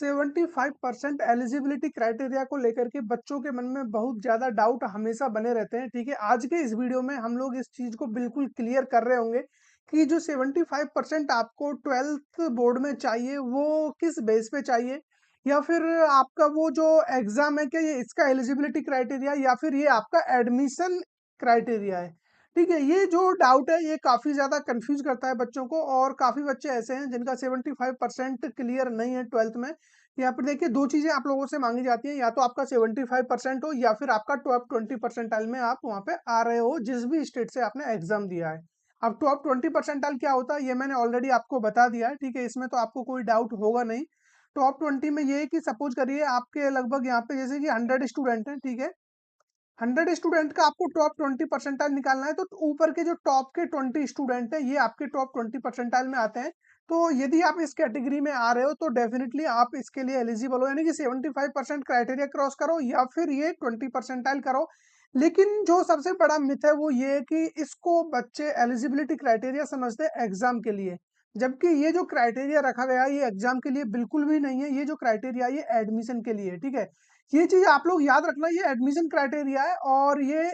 75% eligibility criteria को लेकर के बच्चों के मन में बहुत ज़्यादा डाउट हमेशा बने रहते हैं, ठीक है? आज के इस वीडियो में हम लोग इस चीज़ को बिल्कुल क्लियर कर रहे होंगे कि जो 75% आपको 12th बोर्ड में चाहिए, वो किस बेस पे चाहिए? या फिर आपका वो जो एग्ज़ाम है, क्या ये इसका एलिजिबिलिटी क्राइटेरिया या फिर ये आपका एडमिशन क्राइटेरिया है? ठीक है, ये जो डाउट है ये काफ़ी ज़्यादा कन्फ्यूज़ करता है बच्चों को और काफ़ी बच्चे ऐसे हैं जिनका 75% क्लियर नहीं है 12th में। यहाँ पर देखिए 2 चीज़ें आप लोगों से माँगी जाती हैं, या तो आपका 75% हो या फिर आपका टॉप 20 परसेंटाइल में आप वहाँ पे आ रहे हो, जिस भी स्टेट से आपने एग्ज़ाम दिया है। अब टॉप 20 परसेंटाइल क्या होता है ये मैंने ऑलरेडी आपको बता दिया है, ठीक है? इसमें तो आपको कोई डाउट होगा नहीं। टॉप 20 में ये है कि सपोज़ करिए आपके लगभग यहाँ पे जैसे कि 100 स्टूडेंट हैं, ठीक है? 100 स्टूडेंट का आपको टॉप 20 परसेंटाइल निकालना है, तो ऊपर के जो टॉप के 20 स्टूडेंट हैं, ये आपके टॉप 20 परसेंटाइल में आते हैं। तो यदि आप इस कैटेगरी में आ रहे हो, तो डेफिनिटली आप इसके लिए एलिजिबल हो, यानी कि 75% क्राइटेरिया क्रॉस करो या फिर ये 20 परसेंटाइल करो। लेकिन जो सबसे बड़ा मिथ है, वो ये है कि इसको बच्चे एलिजिबिलिटी क्राइटेरिया समझते हैं एग्ज़ाम के लिए। जबकि ये जो क्राइटेरिया रखा गया है, ये एग्ज़ाम के लिए बिल्कुल भी नहीं है, ये जो क्राइटेरिया है, ये एडमिशन के लिए है, ठीक है? ये चीज़ आप लोग याद रखना, ये एडमिशन क्राइटेरिया है और ये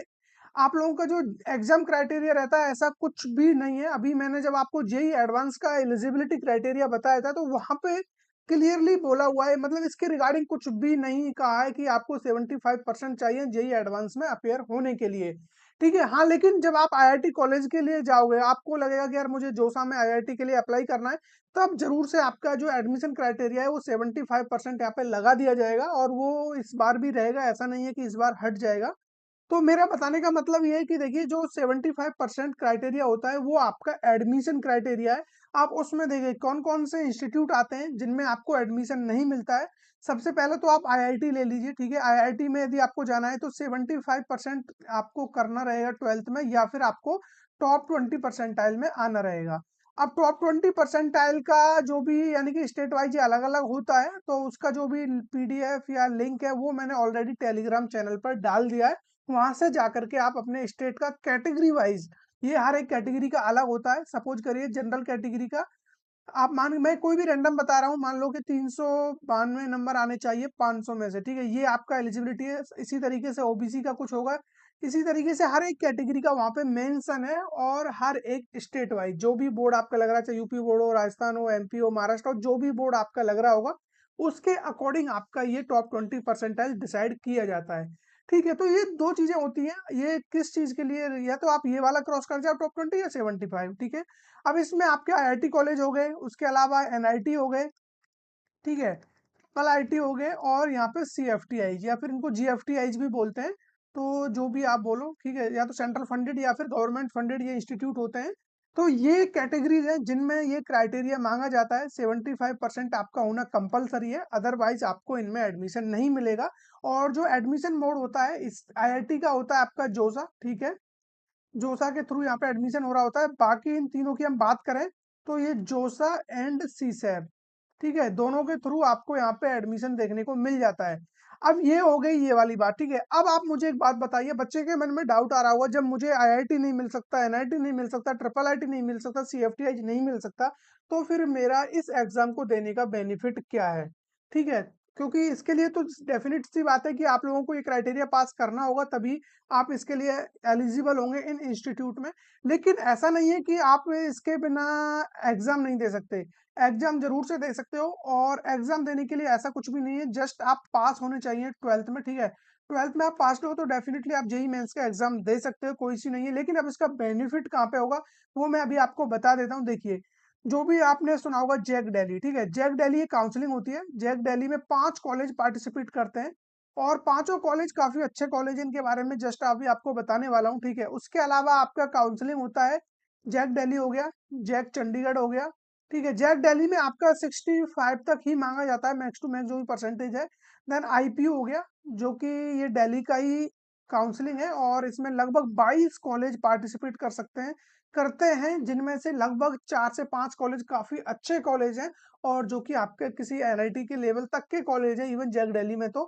आप लोगों का जो एग्ज़ाम क्राइटेरिया रहता है ऐसा कुछ भी नहीं है। अभी मैंने जब आपको जेईई एडवांस का एलिजिबिलिटी क्राइटेरिया बताया था, तो वहाँ पे क्लियरली बोला हुआ है, मतलब इसके रिगार्डिंग कुछ भी नहीं कहा है कि आपको 75% चाहिए जेईई एडवांस में अपीयर होने के लिए, ठीक है? हाँ, लेकिन जब आप आईआईटी कॉलेज के लिए जाओगे, आपको लगेगा कि यार मुझे जोसा में आईआईटी के लिए अप्लाई करना है, तब ज़रूर से आपका जो एडमिशन क्राइटेरिया है वो 75% यहाँ पे लगा दिया जाएगा और वो इस बार भी रहेगा, ऐसा नहीं है कि इस बार हट जाएगा। तो मेरा बताने का मतलब ये है कि देखिए जो 75% क्राइटेरिया होता है वो आपका एडमिशन क्राइटेरिया है। आप उसमें देखिए कौन-कौन से इंस्टीट्यूट आते हैं जिनमें आपको एडमिशन नहीं मिलता है। सबसे पहले तो आप आईआईटी ले लीजिए, ठीक है? आईआईटी में यदि आपको जाना है तो 75% आपको करना रहेगा 12th में, या फिर आपको टॉप 20 परसेंटाइल में आना रहेगा। अब टॉप 20 परसेंटाइल का जो भी, यानी कि स्टेट वाइज़ ये अलग-अलग होता है, तो उसका जो भी पीडीएफ या लिंक है वो मैंने ऑलरेडी टेलीग्राम चैनल पर डाल दिया है। वहाँ से जाकर के आप अपने स्टेट का कैटेगरी वाइज़, ये हर एक कैटेगरी का अलग होता है। सपोज़ करिए जनरल कैटेगरी का आप मैं कोई भी रैंडम बता रहा हूँ, मान लो कि 392 नंबर आने चाहिए 500 में से, ठीक है? ये आपका एलिजिबिलिटी है। इसी तरीके से ओबीसी का कुछ होगा, इसी तरीके से हर एक कैटेगरी का वहाँ पे मेंशन है और हर एक स्टेट वाइज़ जो भी बोर्ड आपका लग रहा है, चाहे यूपी बोर्ड हो, राजस्थान हो, एमपी हो, महाराष्ट्र हो, जो भी बोर्ड आपका लग रहा होगा, उसके अकॉर्डिंग आपका ये टॉप 20 परसेंटाइल डिसाइड किया जाता है, ठीक है? तो ये 2 चीज़ें होती हैं, ये किस चीज़ के लिए, या तो आप ये वाला क्रॉस कर जाओ टॉप 20 या 75, ठीक है? अब इसमें आपके आईआईटी कॉलेज हो गए, उसके अलावा एनआईटी हो गए, ठीक है? ट्रिपल आईटी हो गए और यहाँ पे सीएफटीआईज या फिर इनको जीएफटीआईज भी बोलते हैं। तो जो भी आप बोलो, ठीक है? या तो सेंट्रल फंडेड या फिर गवर्नमेंट फंडेड ये इंस्टीट्यूट होते हैं। तो ये कैटेगरीज़ हैं जिनमें ये क्राइटेरिया माँगा जाता है, 75% आपका होना कंपल्सरी है, अदरवाइज़ आपको इनमें एडमिशन नहीं मिलेगा। और जो एडमिशन मोड होता है इस आईआईटी का होता है आपका जोसा, ठीक है? जोसा के थ्रू यहाँ पे एडमिशन हो रहा होता है। बाकी इन तीनों की हम बात करें तो ये जोसा एंड सीसैब, ठीक है? दोनों के थ्रू आपको यहाँ पे एडमिशन देखने को मिल जाता है। अब ये हो गई ये वाली बात, ठीक है? अब आप मुझे एक बात बताइए, बच्चे के मन में डाउट आ रहा होगा, जब मुझे आईआईटी नहीं मिल सकता, एनआईटी नहीं मिल सकता, ट्रिपल आईटी नहीं मिल सकता, सीएफटीआई नहीं मिल सकता, तो फिर मेरा इस एग्ज़ाम को देने का बेनिफिट क्या है? ठीक है? क्योंकि इसके लिए तो डेफ़िनिट सी बात है कि आप लोगों को ये क्राइटेरिया पास करना होगा, तभी आप इसके लिए एलिजिबल होंगे इन इंस्टीट्यूट में। लेकिन ऐसा नहीं है कि आप इसके बिना एग्ज़ाम नहीं दे सकते। एग्ज़ाम ज़रूर से दे सकते हो और एग्ज़ाम देने के लिए ऐसा कुछ भी नहीं है, जस्ट आप पास होने चाहिए 12th में, ठीक है? 12th में आप पास हो तो डेफ़िनिटली आप जेईई मेंस का एग्ज़ाम दे सकते हो, कोई इश्यू नहीं है। लेकिन अब इसका बेनिफिट कहाँ पे होगा, वो मैं अभी आपको बता देता हूँ। देखिए, जो भी आपने सुना होगा जैक दिल्ली, ठीक है? जैक दिल्ली एक काउंसलिंग होती है। जैक दिल्ली में 5 कॉलेज पार्टिसिपेट करते हैं और पाँचों कॉलेज काफ़ी अच्छे कॉलेज हैं, इनके बारे में जस्ट अभी आपको बताने वाला हूँ, ठीक है? उसके अलावा आपका काउंसलिंग होता है, जैक दिल्ली हो गया, जैक चंडीगढ़ हो गया, ठीक है? जैक दिल्ली में आपका 65 तक ही माँगा जाता है, मैक्स टू मैक्स जो भी परसेंटेज है। देन आईपीयू हो गया, जो कि ये दिल्ली का ही काउंसलिंग है और इसमें लगभग 22 कॉलेज पार्टिसिपेट करते हैं, जिनमें से लगभग 4 से 5 कॉलेज काफ़ी अच्छे कॉलेज हैं और जो कि आपके किसी एनआईटी के लेवल तक के कॉलेज हैं, इवन जैक दिल्ली में तो।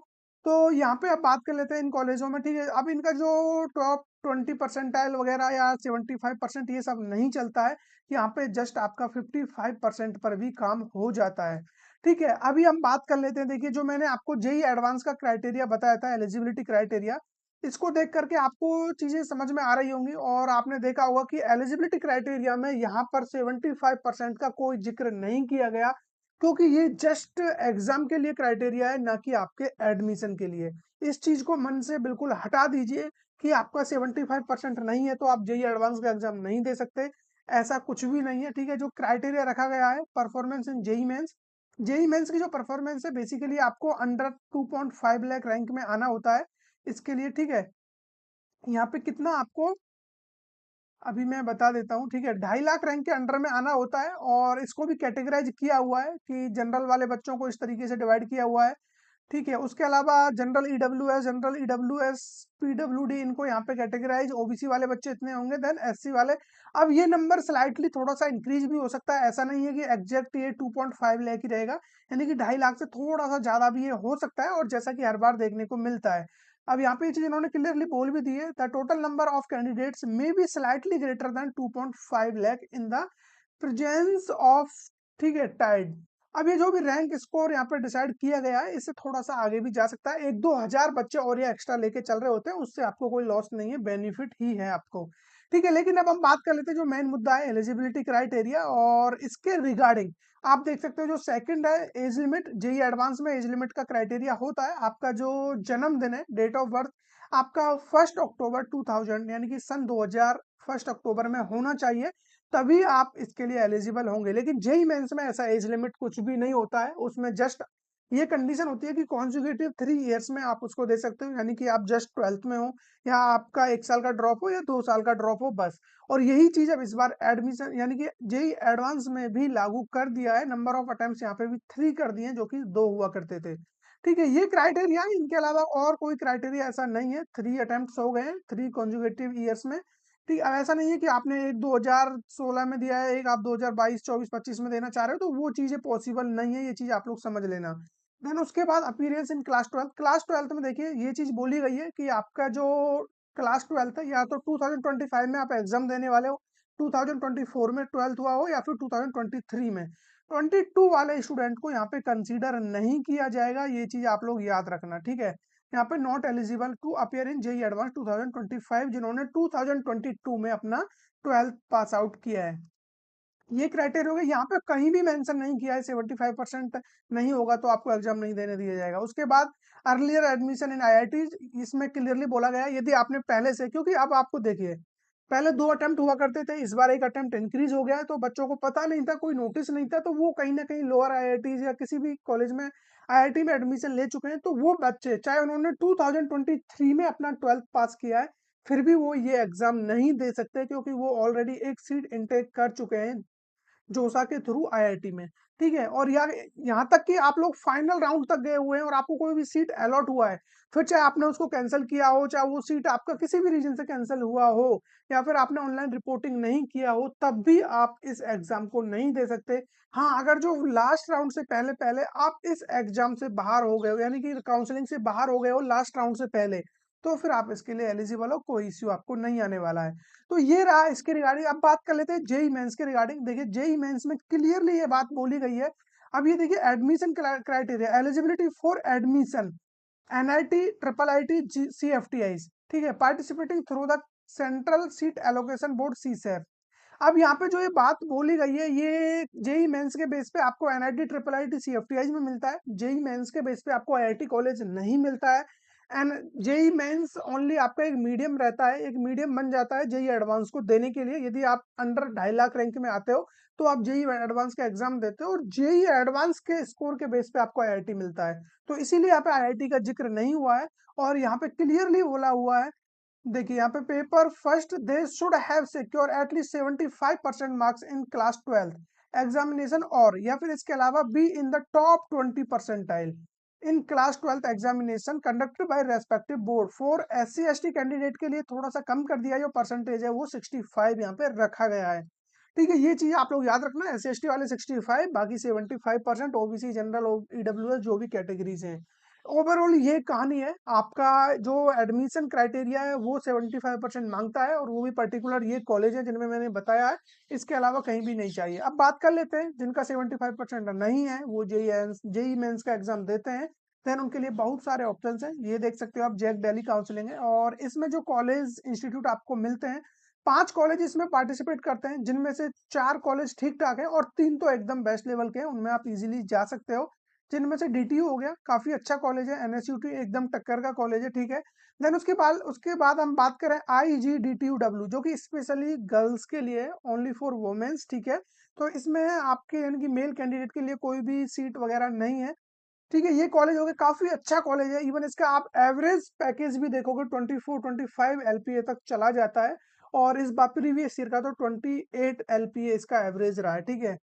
तो यहाँ पे अब बात कर लेते हैं इन कॉलेजों में, ठीक है? अब इनका जो टॉप 20 परसेंटाइल वगैरह या 75% ये सब नहीं चलता है। यहाँ पे जस्ट आपका 55% पर भी काम हो जाता है, ठीक है, अभी हम बात कर लेते हैं। देखिए, जो मैंने आपको जेईई एडवांस का क्राइटेरिया बताया था, एलिजिबिलिटी क्राइटेरिया, इसको देख करके आपको चीज़ें समझ में आ रही होंगी और आपने देखा होगा कि एलिजिबिलिटी क्राइटेरिया में यहाँ पर 75% का कोई ज़िक्र नहीं किया गया, क्योंकि ये जस्ट एग्ज़ाम के लिए क्राइटेरिया है, ना कि आपके एडमिशन के लिए। इस चीज़ को मन से बिल्कुल हटा दीजिए कि आपका 75% नहीं है, तो आप जेईई एडवांस का एग्ज़ाम नहीं दे सकते। ऐसा कुछ भी नहीं है, ठीक है? जो क्राइटेरिया रखा गया है, performance in JEE Mains, JEE Mains की जो परफॉर्मेंस है, बेसिकली आपको अंडर 2.5 लाख रैंक में आना होता है इसके लिए, ठीक है? यहाँ पे कितना आपको अभी मैं बता देता हूँ, ठीक है? 2.5 लाख रैंक के अंडर में आना होता है और इसको भी कैटेगराइज किया हुआ है कि जनरल वाले बच्चों को इस तरीके से डिवाइड किया हुआ है, ठीक है? उसके अलावा जनरल ईडब्ल्यूएस, पीडब्ल्यूडी, इनको यहाँ पे कैटेगराइज, ओबीसी वाले बच्चे इतने होंगे, देन एससी वाले। अब ये नंबर स्लाइटली थोड़ा-सा इंक्रीज भी हो सकता है, ऐसा नहीं है कि एग्जैक्ट ये 2.5 लाख ही रहेगा, यानी कि 2.5 लाख से थोड़ा-सा ज़्यादा भी ये हो सकता है, और जैसा कि हर बार देखने को मिलता है। अब यहाँ पे ये चीज़ इन्होंने क्लियरली बोल भी दी है, the total number of candidates may be slightly greater than 2.5 lakh in the presence of, ठीक है, टाइड। अब ये जो भी रैंक स्कोर यहाँ पे डिसाइड किया गया है, इससे थोड़ा-सा आगे भी जा सकता है। 1-2 हज़ार बच्चे और ये एक्स्ट्रा लेके चल रहे होते हैं, उससे आपको कोई लॉस नहीं है, बेनिफिट ही है आपको। ठीक है, लेकिन अब हम बात कर लेते हैं जो मेन मुद्दा है, एलिजिबिलिटी क्राइटेरिया, और इसके रिगार्डिंग आप देख सकते हो जो सेकंड है, एज लिमिट। जेईई एडवांस में एज लिमिट का क्राइटेरिया होता है आपका जो जन्मदिन है, डेट ऑफ बर्थ आपका 1 अक्टूबर 2000, यानी कि सन 2000 1 अक्टूबर में होना चाहिए, तभी आप इसके लिए एलिजिबल होंगे। लेकिन जेईई मेंस में ऐसा एज लिमिट कुछ भी नहीं होता है, उसमें जस्ट ये कंडीशन होती है कि कॉन्जिक्यूटिव 3 ईयर्स में आप उसको दे सकते हो, यानी कि आप जस्ट 12th में हो, या आपका 1 साल का ड्रॉप हो या 2 साल का ड्रॉप हो, बस। और यही चीज़ अब इस बार एडमिशन यानी कि जेईई एडवांस में भी लागू कर दिया है। नंबर ऑफ अटेम्प्ट्स यहाँ पे भी 3 कर दिए हैं, जो कि 2 हुआ करते थे। ठीक है, ये क्राइटेरिया है, इनके अलावा और कोई क्राइटेरिया ऐसा नहीं है। 3 अटेम्प्ट्स हो गए हैं 3 कॉन्जिक्यूटिव ईयर्स में। ठीक, अब ऐसा नहीं है कि आपने एक 2016 में दिया है, एक आप 2022, 24, 25 में देना चाह रहे हो, तो वो चीज़ें पॉसिबल नहीं है, ये चीज़ आप लोग समझ लेना। देन उसके बाद अपीयरेंस इन क्लास 12th में देखिए ये चीज़ बोली गई है कि आपका जो क्लास 12th है, या तो 2025 में आप एग्जाम देने वाले हो, 2024 में 12th हुआ हो, या फिर 2023 में। 22 वाले स्टूडेंट को यहाँ पे कंसीडर नहीं किया जाएगा, ये चीज़ आप लोग याद रखना, ठीक है? यहाँ पे not eligible to appear in JEE Advanced 2025, जिन्होंने 2022 में अपना 12th पास आउट किया है। ये क्राइटेरिया हो गया, यहाँ पे कहीं भी मेंशन नहीं किया है 75% नहीं होगा तो आपको एग्जाम नहीं देने दिया जाएगा। उसके बाद अर्लियर एडमिशन इन आईआईटी, इसमें क्लियरली बोला गया है, यदि आपने पहले से, क्योंकि अब आपको देखिए पहले 2 अटेम्प्ट हुआ करते थे, इस बार 1 अटेम्प्ट इंक्रीज हो गया है, तो बच्चों को पता नहीं था, कोई नोटिस नहीं था, तो वो कहीं ना कहीं लोअर आईआईटीज या किसी भी कॉलेज में आईआईटी में एडमिशन ले चुके हैं, तो वो बच्चे चाहे उन्होंने 2023 में अपना 12th पास किया है, फिर भी वो ये एग्जाम नहीं दे सकते, क्योंकि वो ऑलरेडी एक सीट इनटेक कर चुके हैं जोसा के थ्रू आईआईटी में, ठीक है? और यार यहाँ तक कि आप लोग फाइनल राउंड तक गए हुए हैं और आपको कोई भी सीट अलॉट हुआ है, फिर चाहे आपने उसको कैंसिल किया हो, चाहे वो सीट आपका किसी भी रीजन से कैंसिल हुआ हो, या फिर आपने ऑनलाइन रिपोर्टिंग नहीं किया हो, तब भी आप इस एग्जाम को नहीं दे सकते। हाँ, अगर जो लास्ट राउंड से पहले पहले आप इस एग्जाम से बाहर हो गए हो, यानी कि काउंसलिंग से बाहर हो गए हो लास्ट राउंड से पहले, तो फिर आप इसके लिए एलिजिबल हो, कोई इश्यू आपको नहीं आने वाला है। तो ये रहा इसके रिगार्डिंग। अब बात कर लेते हैं जेईई मेंस के रिगार्डिंग। देखिए, जेईई मेंस में क्लियरली ये बात बोली गई है। अब ये देखिए, admission criteria, eligibility for admission, NIT, triple IT, CFTIs, ठीक है, participating through the central seat allocation board, CSAB. अब यहाँ पे जो ये बात बोली गई है, ये जेईई मेंस के बेस पे आपको एनआईटी, ट्रिपल आईटी, सीएफटीआईज में मिलता है। जेईई मेंस के बेस पे आपको आईआईटी कॉलेज नहीं मिलता है। एंड जेईई मेंस ओनली आपका एक मीडियम रहता है, एक मीडियम बन जाता है जेईई एडवांस को देने के लिए। यदि आप अंडर 2.5 लाख रैंक में आते हो, तो आप जेईई एडवांस का एग्जाम देते हो, और जेईई एडवांस के स्कोर के बेस पे आपको आईआईटी मिलता है। तो इसीलिए यहाँ पे आईआईटी का जिक्र नहीं हुआ है, और यहाँ पे क्लियरली बोला हुआ है। देखिए यहाँ पे paper first, they should have secure at least 75% marks in class 12th examination, और या फिर इसके अलावा be in the top 20 percentile in class 12th examination conducted by respective board. For SC ST candidate के लिए थोड़ा सा कम कर दिया है, जो परसेंटेज है वो 65 यहाँ पे रखा गया है। ठीक है, ये चीज आप लोग याद रखना, एससी एसटी वाले 65, बाकी 75%, ओबीसी, जनरल, ईडब्ल्यूएस, जो भी कैटेगरीज हैं। ओवरऑल ये कहानी है। आपका जो एडमिशन क्राइटेरिया है वो 75% मांगता है, और वो भी पर्टिकुलर ये कॉलेज है जिनमें मैंने बताया है। इसके अलावा कहीं भी नहीं चाहिए। अब बात कर लेते हैं जिनका 75% नहीं है, वो जेई मेंस का एग्जाम देते हैं। देन उनके लिए बहुत सारे ऑप्शंस हैं। ये देख सकते हो आप, जैक दिल्ली काउंसलिंग है, और इसमें जो कॉलेज इंस्टीट्यूट आपको मिलते हैं, 5 कॉलेज इसमें पार्टिसिपेट करते हैं, जिनमें से 4 कॉलेज ठीक ठाक है और 3 तो एकदम बेस्ट लेवल के हैं, उनमें आप इजीली जा सकते हो। जिनमें से डीटीयू हो गया, काफी अच्छा कॉलेज है। एनएसयूटी एकदम टक्कर का कॉलेज है, ठीक है। देन उसके बाद हम बात करें IGDTUW, जो कि स्पेशली गर्ल्स के लिए, ओनली फॉर वुमेन्स, ठीक है। तो इसमें आपके यानी कि मेल कैंडिडेट के लिए कोई भी सीट वगैरह नहीं है, ठीक है। ये कॉलेज हो गया, काफी अच्छा कॉलेज है। इवन इसका आप एवरेज पैकेज भी देखोगे 24-25 LPA तक चला जाता है, और इस बार प्रीवियस ईयर का तो 28 LPA इसका एवरेज रहा है, ठीक है।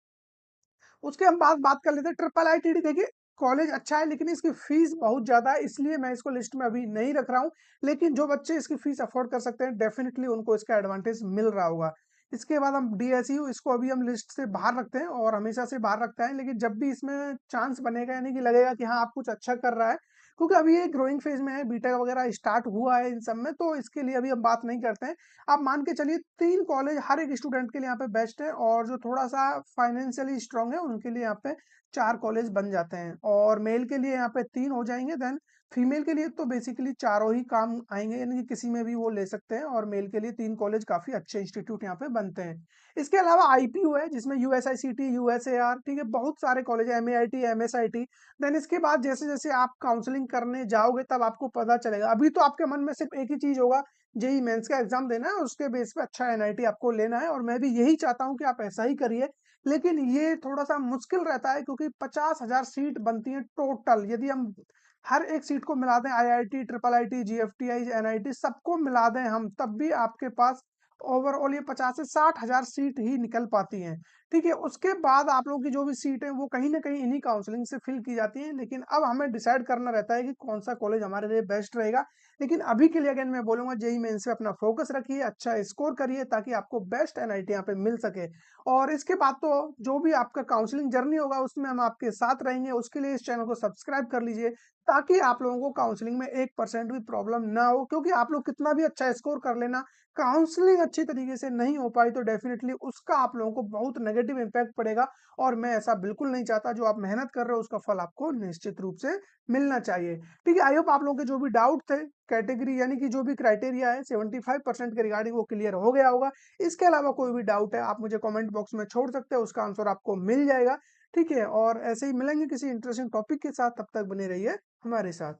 उसके हम बात कर लेते हैं ट्रिपल IIT। देखिए, कॉलेज अच्छा है लेकिन इसकी फीस बहुत ज्यादा है, इसलिए मैं इसको लिस्ट में अभी नहीं रख रहा हूँ। लेकिन जो बच्चे इसकी फीस अफोर्ड कर सकते हैं, डेफिनेटली उनको इसका एडवांटेज मिल रहा होगा। इसके बाद हम DSU, इसको अभी हम लिस्ट से बाहर रखते हैं और हमेशा से बाहर रखते हैं, लेकिन जब भी इसमें चांस बनेगा, यानी कि लगेगा कि हाँ आप कुछ अच्छा कर रहा है, क्योंकि अभी ये ग्रोइंग फेज में है, बीटेक वगैरह स्टार्ट हुआ है इन सब में, तो इसके लिए अभी हम बात नहीं करते हैं। आप मान के चलिए 3 कॉलेज हर एक स्टूडेंट के लिए यहाँ पे बेस्ट है, और जो थोड़ा सा फाइनेंशियली स्ट्रांग है उनके लिए यहाँ पे 4 कॉलेज बन जाते हैं, और मेल के लिए यहाँ पे 3 हो जाएंगे। देन फीमेल के लिए तो बेसिकली चारों ही काम आएंगे, यानी कि किसी में भी वो ले सकते हैं, और मेल के लिए 3 कॉलेज काफी अच्छे इंस्टीट्यूट यहाँ पे बनते हैं। इसके अलावा IPU है, जिसमें USICT, USAR, ठीक है, बहुत सारे कॉलेज है, MAIT, MSIT। देन इसके बाद जैसे जैसे आप काउंसलिंग करने जाओगे तब आपको पता चलेगा। अभी तो आपके मन में सिर्फ एक ही चीज होगा, जेई मेंस का एग्जाम देना है, उसके बेस पे अच्छा NIT आपको लेना है, और मैं भी यही चाहता हूँ कि आप ऐसा ही करिए। लेकिन ये थोड़ा सा मुश्किल रहता है, क्योंकि 50,000 सीट बनती है टोटल। यदि हम हर एक सीट को मिला दें, IIT, triple IIT, GFTI, NIT, सबको मिला दें हम, तब भी आपके पास ओवरऑल ये 50 से 60 हजार सीट ही निकल पाती हैं, ठीक है। उसके बाद आप लोगों की जो भी सीट है वो कहीं ना कहीं इन्हीं काउंसलिंग से फिल की जाती है। लेकिन अब हमें डिसाइड करना रहता है कि कौन सा कॉलेज हमारे लिए बेस्ट रहेगा। लेकिन अभी के लिए अगेन मैं बोलूंगा, जेई मेन से अपना फोकस रखिए, अच्छा स्कोर करिए, ताकि आपको बेस्ट NIT यहाँ पे मिल सके। और इसके बाद तो जो भी आपका काउंसलिंग जर्नी होगा उसमें हम आपके साथ रहेंगे। उसके लिए इस चैनल को सब्सक्राइब कर लीजिए, ताकि आप लोगों को काउंसलिंग में 1% भी प्रॉब्लम ना हो। क्योंकि आप लोग कितना भी अच्छा स्कोर कर लेना, काउंसलिंग अच्छी तरीके से नहीं हो पाई तो डेफिनेटली उसका आप लोगों को बहुत नेगेटिव इम्पैक्ट पड़ेगा, और मैं ऐसा बिल्कुल नहीं चाहता। जो आप मेहनत कर रहे हो उसका फल आपको निश्चित रूप से मिलना चाहिए, ठीक है। आई होप आप लोगों के जो भी डाउट थे, कैटेगरी यानी कि जो भी क्राइटेरिया है 75% के रिगार्डिंग, वो क्लियर हो गया होगा। इसके अलावा कोई भी डाउट है आप मुझे कमेंट बॉक्स में छोड़ सकते हैं, उसका आंसर आपको मिल जाएगा, ठीक है। और ऐसे ही मिलेंगे किसी इंटरेस्टिंग टॉपिक के साथ, तब तक बने रहिए हमारे साथ।